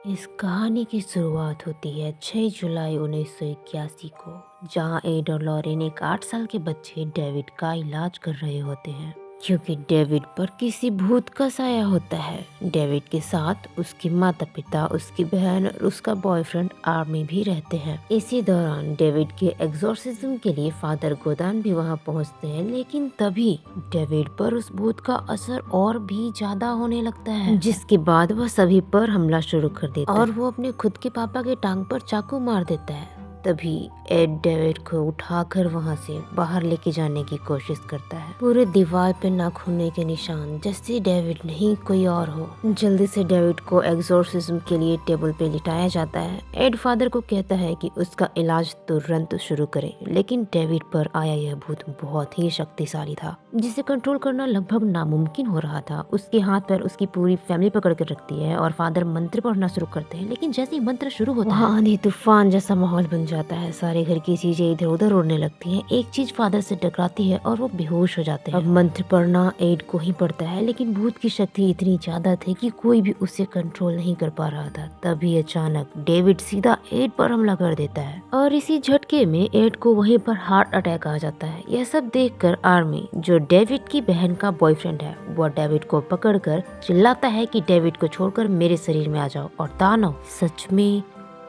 इस कहानी की शुरुआत होती है 6 जुलाई 1981 को, जहां एड और लॉरेन एक 8 साल के बच्चे डेविड का इलाज कर रहे होते हैं क्योंकि डेविड पर किसी भूत का साया होता है। डेविड के साथ उसके माता पिता, उसकी बहन और उसका बॉयफ्रेंड आर्मी भी रहते हैं। इसी दौरान डेविड के एग्जॉर्सिज्म के लिए फादर गोदान भी वहां पहुंचते हैं, लेकिन तभी डेविड पर उस भूत का असर और भी ज्यादा होने लगता है, जिसके बाद वह सभी पर हमला शुरू कर देता है और वो अपने खुद के पापा के टांग पर चाकू मार देता है। तभी एड डेविड को उठाकर वहां से बाहर लेके जाने की कोशिश करता है। पूरे दीवार पे नाखूने के निशान, जैसे डेविड नहीं कोई और हो। जल्दी से डेविड को एग्जॉर्सिज्म के लिए टेबल पे लिटाया जाता है। एड फादर को कहता है कि उसका इलाज तुरंत शुरू करे, लेकिन डेविड पर आया यह भूत बहुत ही शक्तिशाली था, जिसे कंट्रोल करना लगभग नामुमकिन हो रहा था। उसके हाथ पर उसकी पूरी फैमिली पकड़ कर रखती है और फादर मंत्र पढ़ना शुरू करते हैं, लेकिन जैसे ही मंत्र शुरू होता है आंधी तूफान जैसा माहौल बन जाता है। सारे घर की चीजें इधर उधर उड़ने लगती हैं। एक चीज फादर से टकराती है और वो बेहोश हो जाते हैं। अब मंत्र पढ़ना एड को ही पड़ता है, लेकिन भूत की शक्ति इतनी ज्यादा थी कि कोई भी उसे कंट्रोल नहीं कर पा रहा था। तभी अचानक डेविड सीधा एड पर हमला कर देता है और इसी झटके में एड को वहीं पर हार्ट अटैक आ जाता है। यह सब देखकर आर्मी, जो डेविड की बहन का बॉयफ्रेंड है, वो डेविड को पकड़कर चिल्लाता है कि डेविड को छोड़कर मेरे शरीर में आ जाओ, और दानव सच में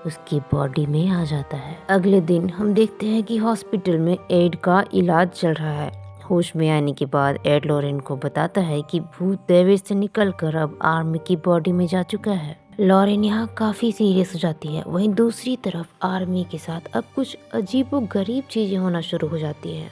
उसकी बॉडी में आ जाता है। अगले दिन हम देखते हैं कि हॉस्पिटल में एड का इलाज चल रहा है। होश में आने के बाद एड लॉरेन को बताता है कि भूत डेविड से निकलकर अब आर्मी की बॉडी में जा चुका है। लॉरेन यहाँ काफी सीरियस हो जाती है। वहीं दूसरी तरफ आर्मी के साथ अब कुछ अजीबोगरीब चीजें होना शुरू हो जाती हैं।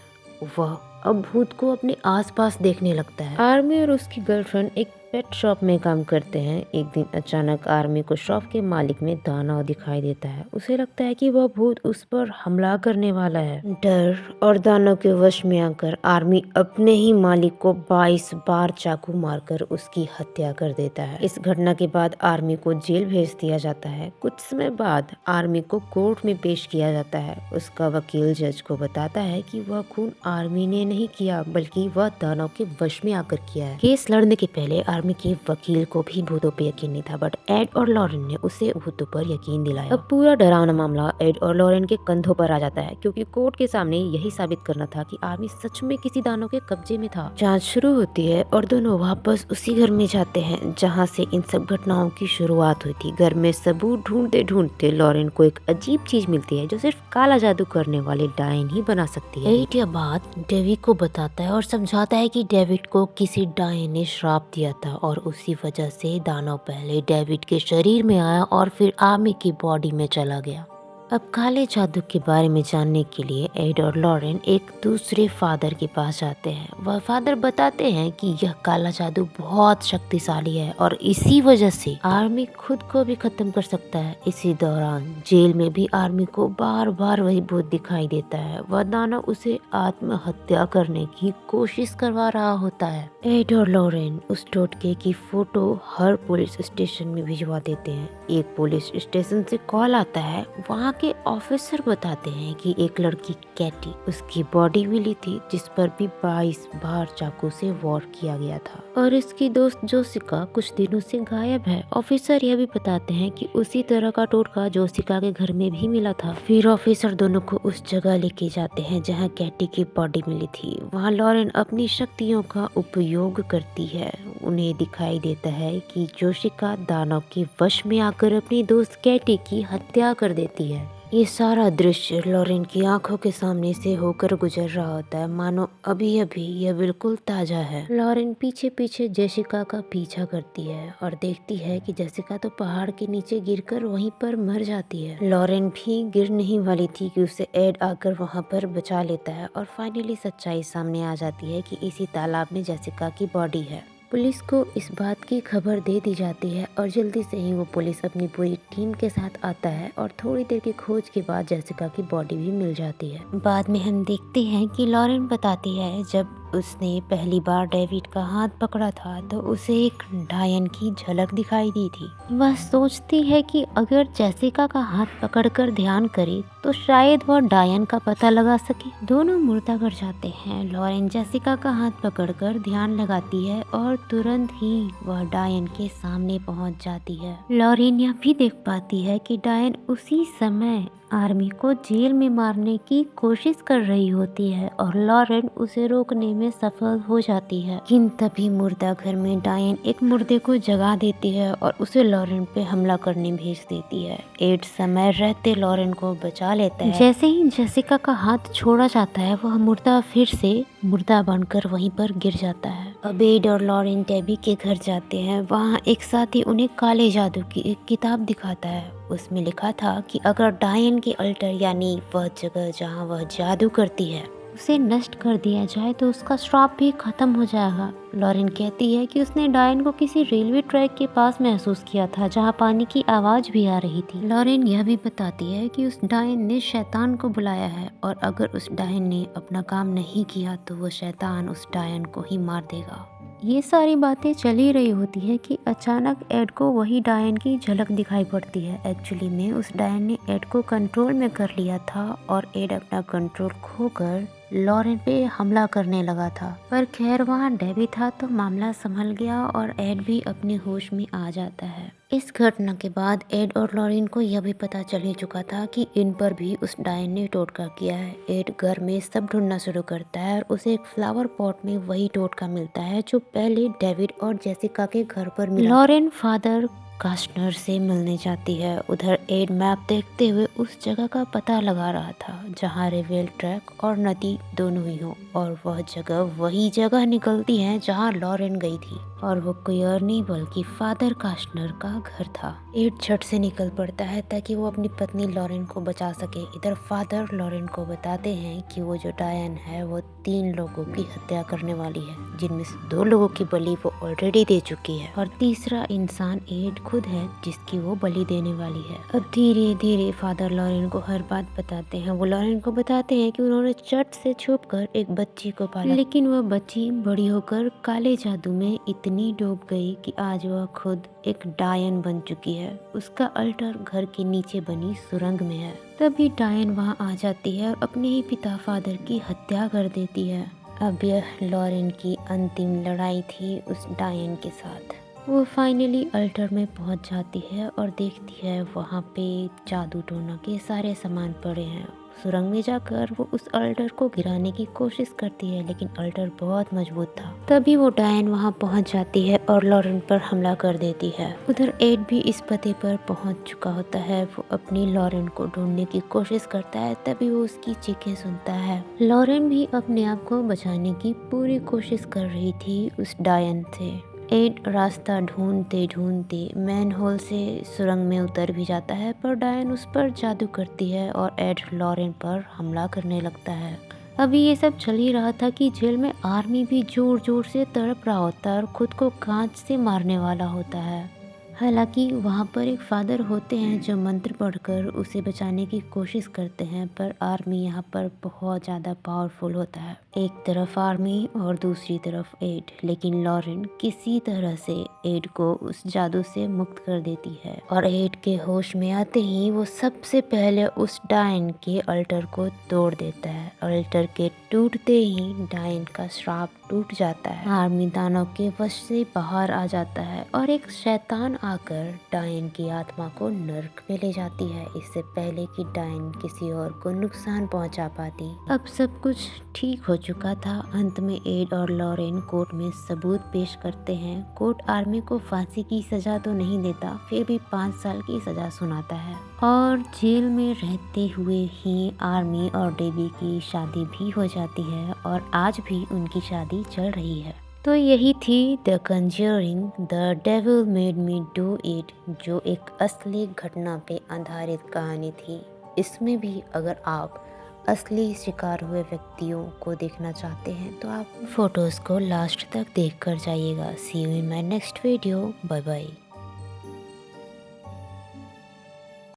वह अब भूत को अपने आसपास देखने लगता है। आर्मी और उसकी गर्लफ्रेंड एक पेट शॉप में काम करते हैं। एक दिन अचानक आर्मी को शॉप के मालिक में दानव दिखाई देता है। उसे लगता है कि वह भूत उस पर हमला करने वाला है। डर और दानव के वश में आकर आर्मी अपने ही मालिक को 22 बार चाकू मारकर उसकी हत्या कर देता है। इस घटना के बाद आर्मी को जेल भेज दिया जाता है। कुछ समय बाद आर्मी को कोर्ट में पेश किया जाता है। उसका वकील जज को बताता है कि वह खून आर्मी ने नहीं किया, बल्कि वह दानव के वश में आकर किया है। केस लड़ने के पहले आर्मी के वकील को भी भूतों पर यकीन नहीं था, बट एड और लॉरेन ने उसे भूतों पर यकीन दिलाया। अब पूरा डरावना मामला एड और लॉरेन के कंधों पर आ जाता है, क्योंकि कोर्ट के सामने यही साबित करना था कि आर्मी सच में किसी दानव के कब्जे में था। जांच शुरू होती है और दोनों वापस उसी घर में जाते हैं जहाँ से इन सब घटनाओं की शुरुआत हुई थी। घर में सबूत ढूंढते ढूंढते लॉरेन को एक अजीब चीज मिलती है, जो सिर्फ काला जादू करने वाले डायन ही बना सकती है। एड यह बात डेविड को बताता है और समझाता है कि डेविड को किसी डायन ने श्राप दिया था और उसी वजह से दानव पहले डेविड के शरीर में आया और फिर आर्मी की बॉडी में चला गया। अब काले जादू के बारे में जानने के लिए एड और लॉरेन एक दूसरे फादर के पास जाते हैं। वह फादर बताते हैं कि यह काला जादू बहुत शक्तिशाली है और इसी वजह से आर्मी खुद को भी खत्म कर सकता है। इसी दौरान जेल में भी आर्मी को बार बार वही भूत दिखाई देता है। वह दानव उसे आत्महत्या करने की कोशिश करवा रहा होता है। एड और लॉरेन उस टोटके की फोटो हर पुलिस स्टेशन में भिजवा देते हैं। एक पुलिस स्टेशन से कॉल आता है। वहाँ के ऑफिसर बताते हैं कि एक लड़की कैटी, उसकी बॉडी मिली थी जिस पर भी 22 बार चाकू से वार किया गया था, और इसकी दोस्त जोशिका कुछ दिनों से गायब है। ऑफिसर यह भी बताते हैं कि उसी तरह का टोटका जोशिका के घर में भी मिला था। फिर ऑफिसर दोनों को उस जगह लेके जाते हैं जहाँ कैटी की बॉडी मिली थी। वहाँ लॉरेन अपनी शक्तियों का उपयोग करती है। उन्हें दिखाई देता है कि जोशिका दानव के वश में आकर अपनी दोस्त कैटी की हत्या कर देती है। ये सारा दृश्य लॉरेन की आंखों के सामने से होकर गुजर रहा होता है, मानो अभी अभी यह बिल्कुल ताजा है। लॉरेन पीछे पीछे जेसिका का पीछा करती है और देखती है कि जेसिका तो पहाड़ के नीचे गिरकर वहीं पर मर जाती है। लॉरेन भी गिर नहीं वाली थी कि उसे एड आकर वहां पर बचा लेता है और फाइनली सच्चाई सामने आ जाती है कि इसी तालाब में जेसिका की बॉडी है। पुलिस को इस बात की खबर दे दी जाती है और जल्दी से ही वो पुलिस अपनी पूरी टीम के साथ आता है और थोड़ी देर की खोज के बाद जेसिका की बॉडी भी मिल जाती है। बाद में हम देखते हैं कि लॉरेन बताती है जब उसने पहली बार डेविड का हाथ पकड़ा था तो उसे एक डायन की झलक दिखाई दी थी। वह सोचती है कि अगर जेसिका का हाथ पकड़कर ध्यान करे तो शायद वह डायन का पता लगा सके। दोनों मुर्दा कर जाते हैं। लॉरेन जेसिका का हाथ पकड़कर ध्यान लगाती है और तुरंत ही वह डायन के सामने पहुंच जाती है। लॉरेन यह भी देख पाती है कि डायन उसी समय आर्मी को जेल में मारने की कोशिश कर रही होती है और लॉरेन उसे रोकने में सफल हो जाती है। लेकिन तभी मुर्दा घर में डायन एक मुर्दे को जगा देती है और उसे लॉरेन पे हमला करने भेज देती है। एड समय रहते लॉरेन को बचा लेता है। जैसे ही जेसिका का हाथ छोड़ा जाता है वह मुर्दा फिर से मुर्दा बनकर वहीं पर गिर जाता है। अब एड और लॉरेन डेबी के घर जाते हैं। वहाँ एक साथी उन्हें काले जादू की एक किताब दिखाता है। उसमें लिखा था कि अगर डायन के अल्टर यानी वह जगह जहाँ वह जादू करती है उसे नष्ट कर दिया जाए तो उसका श्राप भी खत्म हो जाएगा। लॉरेन कहती है कि उसने डायन को किसी रेलवे ट्रैक के पास महसूस किया था जहाँ पानी की आवाज भी आ रही थी। लॉरेन यह भी बताती है कि उस डायन ने शैतान को बुलाया है और अगर उस डायन ने अपना काम नहीं किया तो वो शैतान उस डायन को ही मार देगा। ये सारी बातें चली रही होती है कि अचानक एड को वही डायन की झलक दिखाई पड़ती है। एक्चुअली में उस डायन ने एड को कंट्रोल में कर लिया था और एड अपना कंट्रोल खोकर लॉरेन पे हमला करने लगा था, पर खैर वहाँ डेबी था तो मामला संभल गया और एड भी अपने होश में आ जाता है। इस घटना के बाद एड और लॉरेन को यह भी पता चल ही चुका था कि इन पर भी उस डायन ने टोटका किया है। एड घर में सब ढूंढना शुरू करता है और उसे एक फ्लावर पॉट में वही टोटका मिलता है जो पहले डेविड और जेसिका के घर पर मिला। लॉरेन फादर कास्टनर से मिलने जाती है। उधर एड मैप देखते हुए उस जगह का पता लगा रहा था जहाँ रेलवे ट्रैक और नदी दोनों ही हो और वह जगह वही जगह निकलती है जहाँ लॉरेन गई थी और वो कोई और नहीं बल्कि फादर कास्टनर का घर था। एड झट से निकल पड़ता है ताकि वो अपनी पत्नी लॉरेन को बचा सके। इधर फादर लॉरेन को बताते हैं कि वो जो डायन है वो 3 लोगों की हत्या करने वाली है, जिनमें से 2 लोगों की बलि वो ऑलरेडी दे चुकी है और तीसरा इंसान एड खुद है जिसकी वो बलि देने वाली है। अब धीरे धीरे फादर लॉरेन को हर बात बताते हैं। वो लॉरेन को बताते हैं कि उन्होंने चट से छुपकर एक बच्ची को पाला, लेकिन वह बच्ची बड़ी होकर काले जादू में इतनी डूब गई कि आज वह खुद एक डायन बन चुकी है। उसका अल्टर घर के नीचे बनी सुरंग में है। तभी डायन वहाँ आ जाती है और अपने ही पिता फादर की हत्या कर देती है। अब यह लॉरेन की अंतिम लड़ाई थी उस डायन के साथ। वो फाइनली अल्टर में पहुंच जाती है और देखती है वहाँ पे जादू टोना के सारे सामान पड़े हैं। सुरंग में जाकर वो उस अल्टर को गिराने की कोशिश करती है लेकिन अल्टर बहुत मजबूत था। तभी वो डायन वहाँ पहुँच जाती है और लॉरेन पर हमला कर देती है। उधर एड भी इस पते पर पहुँच चुका होता है। वो अपनी लॉरेन को ढूंढने की कोशिश करता है, तभी वो उसकी चीखें सुनता है। लॉरेन भी अपने आप को बचाने की पूरी कोशिश कर रही थी उस डायन से। एड रास्ता ढूंढते ढूंढते मैन होल से सुरंग में उतर भी जाता है, पर डायन उस पर जादू करती है और एड लॉरेन पर हमला करने लगता है। अभी ये सब चल ही रहा था कि जेल में आर्मी भी जोर जोर से तड़प रहा होता है और खुद को कांच से मारने वाला होता है। हालांकि वहाँ पर एक फादर होते हैं जो मंत्र पढ़कर उसे बचाने की कोशिश करते हैं, पर आर्मी यहाँ पर बहुत ज़्यादा पावरफुल होता है। एक तरफ आर्मी और दूसरी तरफ एड, लेकिन लॉरेन किसी तरह से एड को उस जादू से मुक्त कर देती है और एड के होश में आते ही वो सबसे पहले उस डायन के अल्टर को तोड़ देता है। अल्टर के टूटते ही डायन का श्राप टूट जाता है। आर्मी दानव के वश से बाहर आ जाता है और एक शैतान आकर डायन की आत्मा को नर्क में ले जाती है, इससे पहले कि डायन किसी और को नुकसान पहुंचा पाती। अब सब कुछ ठीक हो चुका था। अंत में एड और लॉरेन कोर्ट में सबूत पेश करते हैं। कोर्ट आर्मी को फांसी की सजा तो नहीं देता, फिर भी 5 साल की सजा सुनाता है और जेल में रहते हुए ही आर्मी और डेबी की शादी भी हो जाती है और आज भी उनकी शादी चल रही है। तो यही थी the conjuring the devil made me do it, जो एक असली घटना पे आधारित कहानी थी। इसमें भी अगर आप असली शिकार हुए व्यक्तियों को देखना चाहते हैं तो आप फोटोज़ को लास्ट तक देख कर जाइएगा। See you in my next video. Bye bye.